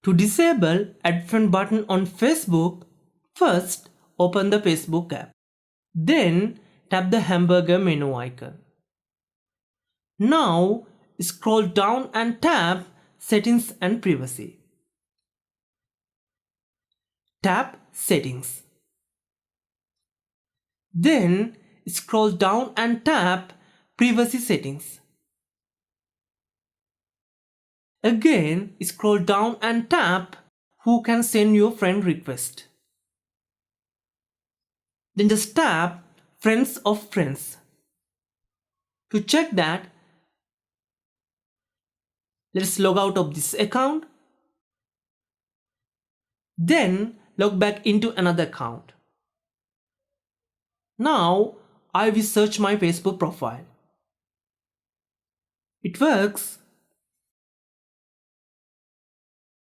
To disable Add Friend button on Facebook, first open the Facebook app. Then tap the hamburger menu icon. Now scroll down and tap Settings and Privacy. Tap Settings. Then scroll down and tap Privacy Settings. Again, scroll down and tap Who can send you a friend request. Then just tap Friends of Friends. To check that, let's log out of this account. Then log back into another account. Now I will search my Facebook profile. It works.